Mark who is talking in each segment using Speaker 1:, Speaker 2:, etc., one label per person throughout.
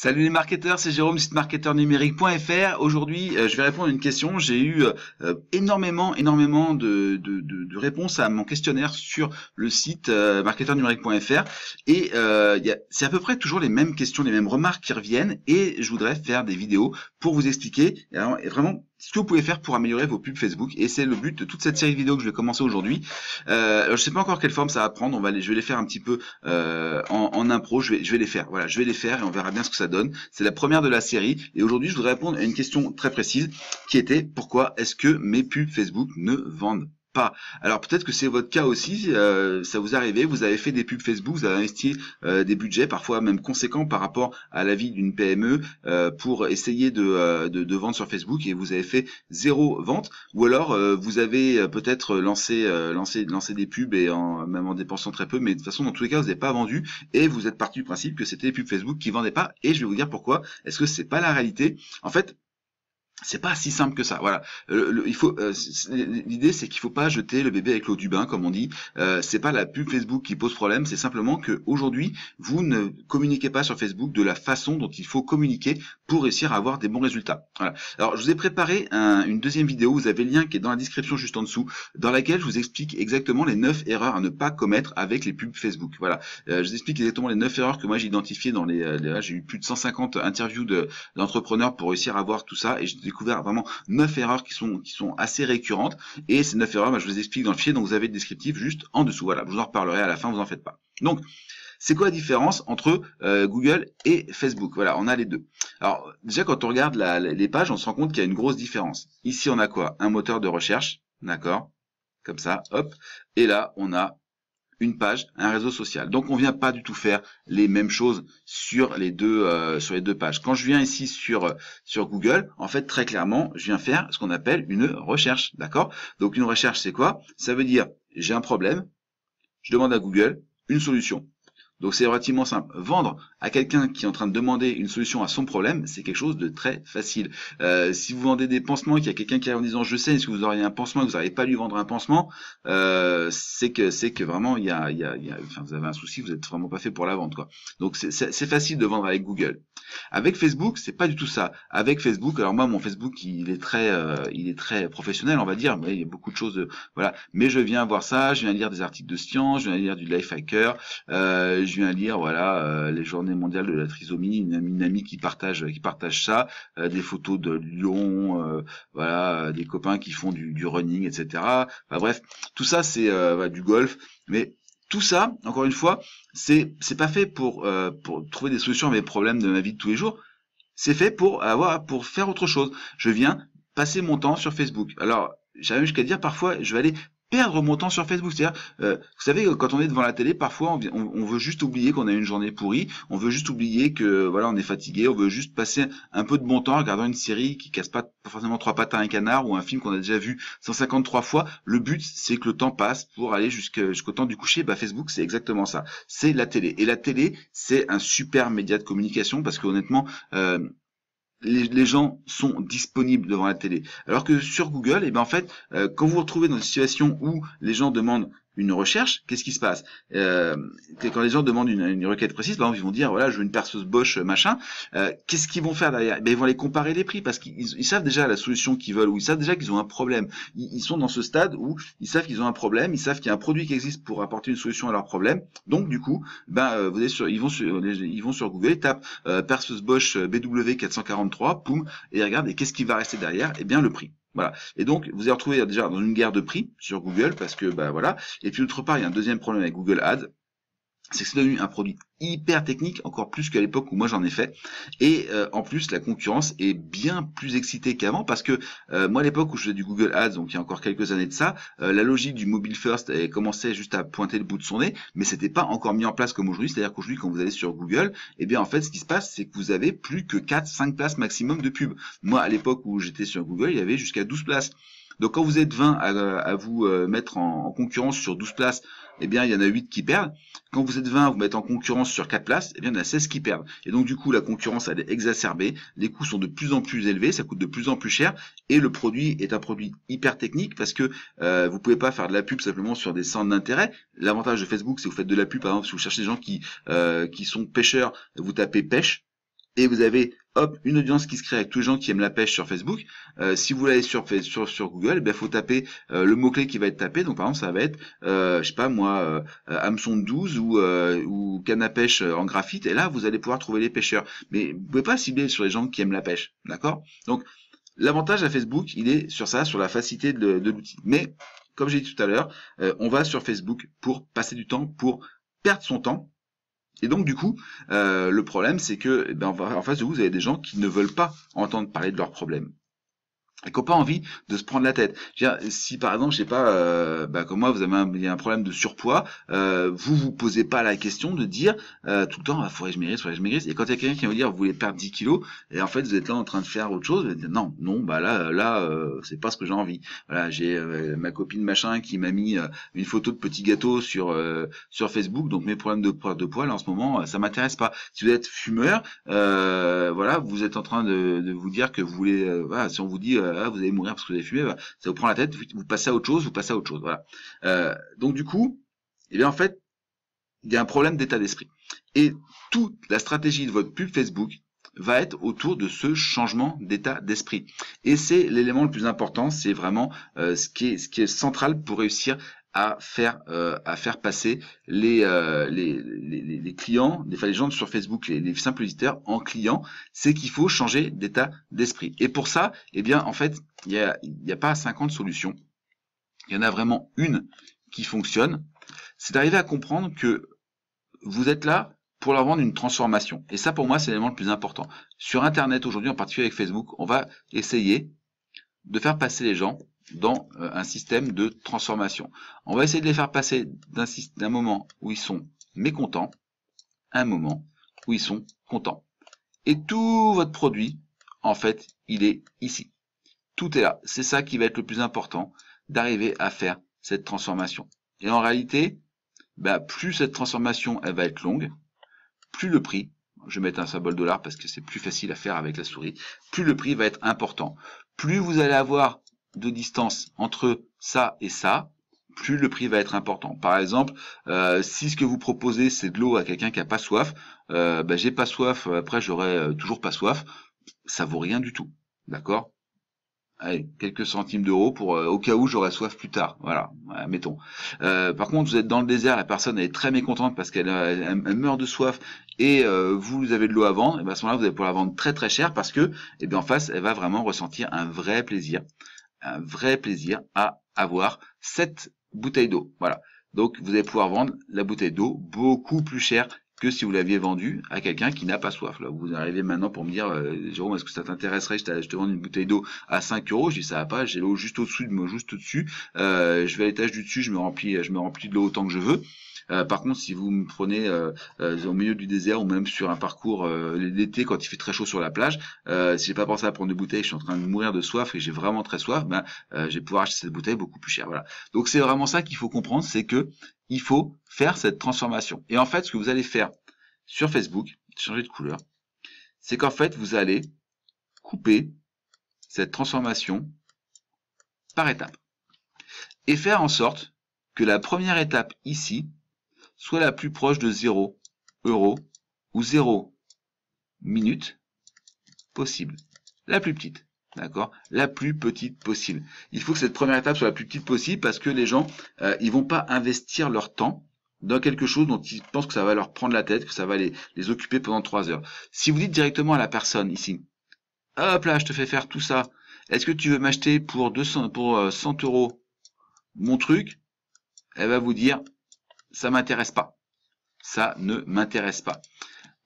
Speaker 1: Salut les marketeurs, c'est Jérôme, site marketeurnumérique.fr. Aujourd'hui, je vais répondre à une question. J'ai eu énormément de réponses à mon questionnaire sur le site marketeurnumérique.fr et c'est à peu près toujours les mêmes questions, les mêmes remarques qui reviennent et je voudrais faire des vidéos pour vous expliquer vraiment ce que vous pouvez faire pour améliorer vos pubs Facebook, et c'est le but de toute cette série de vidéos que je vais commencer aujourd'hui. Je sais pas encore quelle forme ça va prendre. Je vais les faire un petit peu en impro. Je vais les faire. Voilà, je vais les faire et on verra bien ce que ça donne. C'est la première de la série et aujourd'hui je voudrais répondre à une question très précise qui était: pourquoi est-ce que mes pubs Facebook ne vendent pas? Alors peut-être que c'est votre cas aussi, ça vous est arrivé, vous avez fait des pubs Facebook, vous avez investi des budgets parfois même conséquents par rapport à la vie d'une PME pour essayer de vendre sur Facebook et vous avez fait zéro vente, ou alors vous avez peut-être lancé des pubs et même en dépensant très peu, mais de toute façon dans tous les cas vous n'avez pas vendu et vous êtes parti du principe que c'était les pubs Facebook qui vendaient pas, et je vais vous dire pourquoi. Est-ce que c'est pas la réalité? En fait, c'est pas si simple que ça. Voilà. L'idée, c'est qu'il faut pas jeter le bébé avec l'eau du bain, comme on dit. C'est pas la pub Facebook qui pose problème. C'est simplement que aujourd'hui, vous ne communiquez pas sur Facebook de la façon dont il faut communiquer pour réussir à avoir des bons résultats. Voilà. Alors, je vous ai préparé une deuxième vidéo. Vous avez le lien qui est dans la description juste en dessous, dans laquelle je vous explique exactement les 9 erreurs à ne pas commettre avec les pubs Facebook. Voilà. Je vous explique exactement les 9 erreurs que moi j'ai identifiées dans j'ai eu plus de 150 interviews d'entrepreneurs pour réussir à voir tout ça, et j'ai découvert vraiment 9 erreurs qui sont assez récurrentes, et ces 9 erreurs, je vous explique dans le fichier, donc vous avez le descriptif juste en dessous. Voilà, je vous en reparlerai à la fin, vous en faites pas. Donc, c'est quoi la différence entre Google et Facebook? Voilà, on a les deux. Alors, déjà, quand on regarde les pages, on se rend compte qu'il y a une grosse différence. Ici, on a quoi? Un moteur de recherche, d'accord? Comme ça, hop. Et là, on a une page, un réseau social. Donc on vient pas du tout faire les mêmes choses sur les deux pages. Quand je viens ici sur Google, en fait très clairement, je viens faire ce qu'on appelle une recherche, d'accord? Donc une recherche, c'est quoi? Ça veut dire j'ai un problème, je demande à Google une solution. Donc c'est relativement simple. Vendre à quelqu'un qui est en train de demander une solution à son problème, c'est quelque chose de très facile. Si vous vendez des pansements, qu'il y a quelqu'un qui arrive en disant je sais, est-ce que vous auriez un pansement et que vous n'arrivez pas à lui vendre un pansement, c'est que vraiment enfin, vous avez un souci, vous n'êtes vraiment pas fait pour la vente, quoi. Donc c'est facile de vendre avec Google. Avec Facebook, c'est pas du tout ça. Avec Facebook, alors moi mon Facebook il est très professionnel, on va dire, mais il y a beaucoup de choses, voilà. Mais je viens voir ça, je viens lire des articles de science, je viens lire du Lifehacker, je viens lire les journées mondiales de la trisomie, une amie qui partage ça, des photos de Lyon, des copains qui font du running, etc. Enfin, bref, tout ça c'est du golf, mais tout ça, encore une fois, c'est pas fait pour trouver des solutions à mes problèmes de ma vie de tous les jours. C'est fait pour faire autre chose. Je viens passer mon temps sur Facebook. Alors, j'arrive jusqu'à dire parfois, je vais aller perdre mon temps sur Facebook. C'est-à-dire, vous savez, quand on est devant la télé, parfois on veut juste oublier qu'on a une journée pourrie, on veut juste oublier que voilà, on est fatigué, on veut juste passer un peu de bon temps en regardant une série qui casse pas forcément trois pattes à un canard, ou un film qu'on a déjà vu 153 fois. Le but, c'est que le temps passe pour aller jusqu'au temps du coucher. Facebook, c'est exactement ça. C'est la télé. Et la télé, c'est un super média de communication parce que honnêtement, les gens sont disponibles devant la télé. Alors que sur Google, en fait, quand vous vous retrouvez dans une situation où les gens demandent une recherche, qu'est-ce qui se passe? Quand les gens demandent une requête précise, par exemple, ils vont dire voilà, je veux une perceuse Bosch machin. Qu'est-ce qu'ils vont faire derrière? Ils vont aller comparer les prix parce qu'ils savent déjà la solution qu'ils veulent, ou ils savent déjà qu'ils ont un problème. Ils sont dans ce stade où ils savent qu'ils ont un problème, ils savent qu'il y a un produit qui existe pour apporter une solution à leur problème. Donc du coup, ils vont sur Google, ils tapent perceuse Bosch BW443, poum, et regardent, et qu'est-ce qui va rester derrière? Le prix. Voilà. Et donc, vous allez retrouver déjà dans une guerre de prix sur Google parce que, voilà. Et puis, d'autre part, il y a un deuxième problème avec Google Ads. C'est que c'est devenu un produit hyper technique, encore plus qu'à l'époque où moi j'en ai fait. Et en plus, la concurrence est bien plus excitée qu'avant parce que moi à l'époque où je faisais du Google Ads, donc il y a encore quelques années de ça, la logique du mobile first elle commençait juste à pointer le bout de son nez, mais c'était pas encore mis en place comme aujourd'hui. C'est-à-dire qu'aujourd'hui, quand vous allez sur Google, en fait, ce qui se passe, c'est que vous avez plus que 4-5 places maximum de pub. Moi, à l'époque où j'étais sur Google, il y avait jusqu'à 12 places. Donc quand vous êtes 20 à vous mettre en concurrence sur 12 places, il y en a 8 qui perdent. Quand vous êtes 20 à vous mettre en concurrence sur 4 places, il y en a 16 qui perdent. Et donc du coup, la concurrence elle est exacerbée, les coûts sont de plus en plus élevés, ça coûte de plus en plus cher, et le produit est un produit hyper technique parce que vous pouvez pas faire de la pub simplement sur des centres d'intérêt. L'avantage de Facebook, c'est que vous faites de la pub, par exemple, si vous cherchez des gens qui sont pêcheurs, vous tapez pêche, et vous avez hop une audience qui se crée avec tous les gens qui aiment la pêche sur Facebook. Si vous l'avez sur Google, il faut taper le mot-clé qui va être tapé. Donc par exemple ça va être je sais pas moi hameçon de 12 ou canne à pêche en graphite, et là vous allez pouvoir trouver les pêcheurs. Mais vous pouvez pas cibler sur les gens qui aiment la pêche, d'accord? Donc l'avantage à Facebook, il est sur ça, sur la facilité de l'outil. Mais comme j'ai dit tout à l'heure, on va sur Facebook pour passer du temps, pour perdre son temps. Et donc du coup, le problème c'est que en face de vous, vous avez des gens qui ne veulent pas entendre parler de leurs problèmes et qui n'ont pas envie de se prendre la tête. Je veux dire, si par exemple, je sais pas, comme moi, vous avez il y a un problème de surpoids, vous vous posez pas la question de dire tout le temps, ah, faudrait que je maigrisse, faudrait que je maigrisse. Et quand il y a quelqu'un qui va vous dire, vous voulez perdre 10 kilos, et en fait, vous êtes là en train de faire autre chose, vous allez dire, non, non, bah là, c'est pas ce que j'ai envie. Voilà, j'ai ma copine machin qui m'a mis une photo de petit gâteau sur Facebook, donc mes problèmes de poids, là, en ce moment, ça m'intéresse pas. Si vous êtes fumeur, voilà, vous êtes en train de vous dire que vous voulez, voilà, si on vous dit vous allez mourir parce que vous avez fumé, bah, ça vous prend la tête, vous passez à autre chose, voilà. Donc du coup, eh bien en fait, il y a un problème d'état d'esprit. Et toute la stratégie de votre pub Facebook va être autour de ce changement d'état d'esprit. Et c'est l'élément le plus important, c'est vraiment ce qui est central pour réussir à faire passer les clients, les gens sur Facebook, les simples visiteurs en clients, c'est qu'il faut changer d'état d'esprit. Et pour ça, eh bien, en fait, il y a pas 50 solutions. Il y en a vraiment une qui fonctionne. C'est d'arriver à comprendre que vous êtes là pour leur vendre une transformation. Et ça, pour moi, c'est l'élément le plus important. Sur Internet, aujourd'hui, en particulier avec Facebook, on va essayer de faire passer les gens dans un système de transformation. On va essayer de les faire passer d'un moment où ils sont mécontents à un moment où ils sont contents. Et tout votre produit, en fait, il est ici. Tout est là. C'est ça qui va être le plus important, d'arriver à faire cette transformation. Et en réalité, plus cette transformation elle va être longue, plus le prix, je vais mettre un symbole dollar parce que c'est plus facile à faire avec la souris, plus le prix va être important. Plus vous allez avoir de distance entre ça et ça, plus le prix va être important. Par exemple, si ce que vous proposez c'est de l'eau à quelqu'un qui a pas soif, j'ai pas soif, après j'aurai toujours pas soif, ça vaut rien du tout, d'accord? Allez, quelques centimes d'euros pour au cas où j'aurai soif plus tard, voilà, mettons. Par contre, vous êtes dans le désert, la personne elle est très mécontente parce qu'elle meurt de soif et vous avez de l'eau à vendre, et à ce moment-là vous allez pouvoir la vendre très très cher parce que, en face, elle va vraiment ressentir un vrai plaisir à avoir cette bouteille d'eau. Voilà. Donc vous allez pouvoir vendre la bouteille d'eau beaucoup plus cher que si vous l'aviez vendu à quelqu'un qui n'a pas soif. Là, vous arrivez maintenant pour me dire, Jérôme, est-ce que ça t'intéresserait, je te vends une bouteille d'eau à 5 euros, je dis ça va pas, j'ai l'eau juste au-dessus de moi, juste au-dessus, je vais à l'étage du dessus, je me remplis de l'eau autant que je veux. Par contre, si vous me prenez au milieu du désert ou même sur un parcours l'été quand il fait très chaud sur la plage, si j'ai pas pensé à prendre des bouteilles, je suis en train de mourir de soif et j'ai vraiment très soif, je vais pouvoir acheter cette bouteille beaucoup plus cher. Voilà. Donc c'est vraiment ça qu'il faut comprendre, c'est que il faut faire cette transformation. Et en fait, ce que vous allez faire sur Facebook, changer de couleur, c'est qu'en fait, vous allez couper cette transformation par étapes et faire en sorte que la première étape ici soit la plus proche de 0 euros ou 0 minutes possible. La plus petite. D'accord? La plus petite possible. Il faut que cette première étape soit la plus petite possible parce que les gens, ils vont pas investir leur temps dans quelque chose dont ils pensent que ça va leur prendre la tête, que ça va les occuper pendant 3 heures. Si vous dites directement à la personne ici, hop là, je te fais faire tout ça. Est-ce que tu veux m'acheter pour 100 euros mon truc? Elle va vous dire, ça m'intéresse pas. Ça ne m'intéresse pas.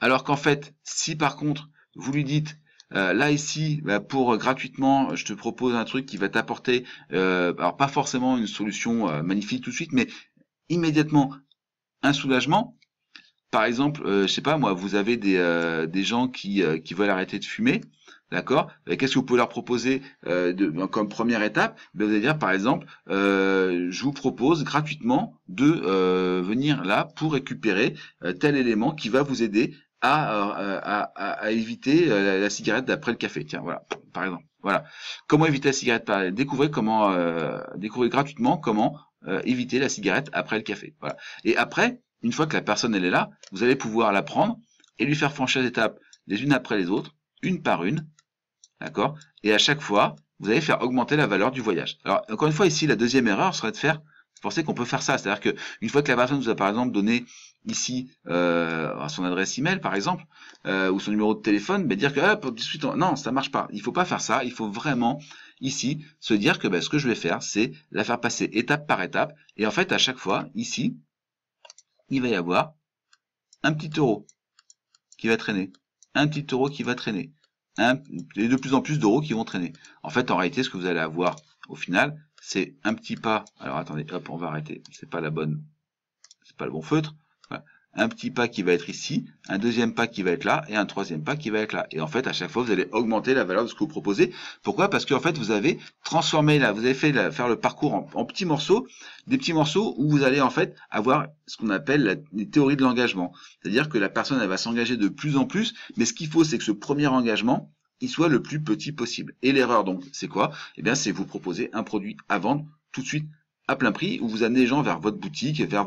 Speaker 1: Alors qu'en fait, si par contre, vous lui dites, là ici, pour gratuitement, je te propose un truc qui va t'apporter, alors pas forcément une solution magnifique tout de suite, mais immédiatement un soulagement. Par exemple, je sais pas moi, vous avez des gens qui veulent arrêter de fumer, d'accord? Qu'est-ce que vous pouvez leur proposer comme première étape? Vous allez dire par exemple, je vous propose gratuitement de venir là pour récupérer tel élément qui va vous aider à éviter la cigarette d'après le café. Tiens, voilà, par exemple. Voilà. Comment éviter la cigarette? Découvrez gratuitement comment éviter la cigarette après le café. Voilà. Et après, une fois que la personne elle est là, vous allez pouvoir la prendre et lui faire franchir l'étape les unes après les autres, une par une, d'accord? Et à chaque fois, vous allez faire augmenter la valeur du voyage. Alors, encore une fois, ici, la deuxième erreur serait de faire, penser qu'on peut faire ça. C'est-à-dire que une fois que la personne vous a, par exemple, donné ici son adresse email, par exemple, ou son numéro de téléphone, mais dire que pour discuter, non, ça marche pas. Il faut pas faire ça. Il faut vraiment ici se dire que ce que je vais faire, c'est la faire passer étape par étape. Et en fait, à chaque fois, ici, il va y avoir un petit euro qui va traîner, un petit euro qui va traîner, et de plus en plus d'euros qui vont traîner. En fait, en réalité, ce que vous allez avoir au final, c'est un petit pas. Alors attendez, hop, on va arrêter. C'est pas le bon feutre. Voilà. Un petit pas qui va être ici, un deuxième pas qui va être là, et un troisième pas qui va être là. Et en fait, à chaque fois, vous allez augmenter la valeur de ce que vous proposez. Pourquoi? Parce qu'en fait, vous avez transformé là, vous avez fait faire le parcours en petits morceaux, des petits morceaux où vous allez en fait avoir ce qu'on appelle les théories de l'engagement. C'est-à-dire que la personne, elle va s'engager de plus en plus, mais ce qu'il faut, c'est que ce premier engagement, il soit le plus petit possible. Et l'erreur, donc, c'est quoi? Eh bien, c'est vous proposer un produit à vendre tout de suite à plein prix, où vous amenez les gens vers votre boutique, vers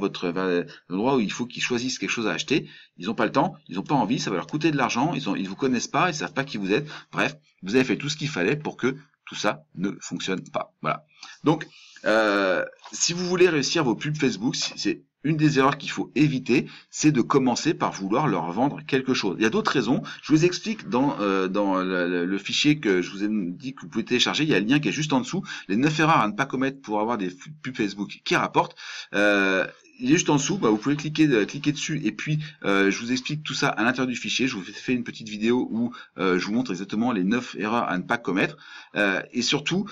Speaker 1: l'endroit où il faut qu'ils choisissent quelque chose à acheter. Ils n'ont pas le temps, ils n'ont pas envie, ça va leur coûter de l'argent, ils vous connaissent pas, ils savent pas qui vous êtes. Bref, vous avez fait tout ce qu'il fallait pour que tout ça ne fonctionne pas. Voilà. Donc, si vous voulez réussir vos pubs Facebook, c'est une des erreurs qu'il faut éviter, c'est de commencer par vouloir leur vendre quelque chose. Il y a d'autres raisons. Je vous explique dans le fichier que je vous ai dit que vous pouvez télécharger. Il y a le lien qui est juste en dessous. Les 9 erreurs à ne pas commettre pour avoir des pubs Facebook qui rapportent. Il est juste en dessous. Vous pouvez cliquer dessus et puis je vous explique tout ça à l'intérieur du fichier. Je vous fais une petite vidéo où je vous montre exactement les 9 erreurs à ne pas commettre. Et surtout,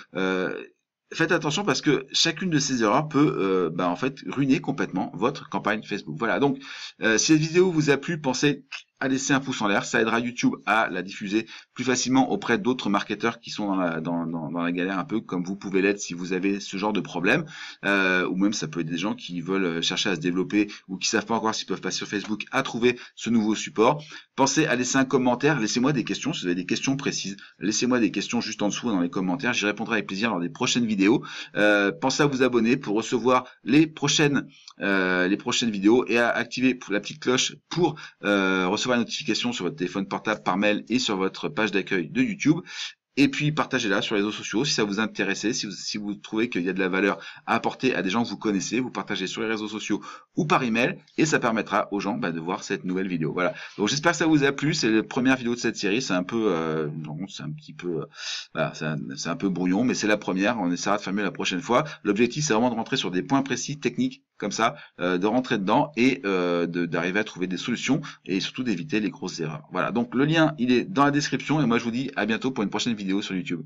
Speaker 1: faites attention parce que chacune de ces erreurs peut en fait ruiner complètement votre campagne Facebook. Voilà, donc si cette vidéo vous a plu, pensez à laisser un pouce en l'air, ça aidera YouTube à la diffuser plus facilement auprès d'autres marketeurs qui sont dans la galère un peu comme vous pouvez l'être si vous avez ce genre de problème, ou même ça peut être des gens qui veulent chercher à se développer ou qui savent pas encore s'ils peuvent passer sur Facebook à trouver ce nouveau support. Pensez à laisser un commentaire, laissez-moi des questions, si vous avez des questions précises, laissez-moi des questions juste en dessous dans les commentaires, j'y répondrai avec plaisir dans des prochaines vidéos. Pensez à vous abonner pour recevoir les prochaines vidéos et à activer la petite cloche pour recevoir la notification sur votre téléphone portable par mail et sur votre page d'accueil de YouTube. Et puis partagez-la sur les réseaux sociaux si ça vous intéresse, si vous trouvez qu'il y a de la valeur à apporter à des gens que vous connaissez, vous partagez sur les réseaux sociaux ou par email et ça permettra aux gens de voir cette nouvelle vidéo. Voilà. Donc j'espère que ça vous a plu. C'est la première vidéo de cette série. C'est un peu, c'est un petit peu, c'est un peu brouillon, mais c'est la première. On essaiera de faire mieux la prochaine fois. L'objectif c'est vraiment de rentrer sur des points précis techniques comme ça, de rentrer dedans et d'arriver à trouver des solutions et surtout d'éviter les grosses erreurs. Voilà. Donc le lien il est dans la description et moi je vous dis à bientôt pour une prochaine vidéo sur YouTube.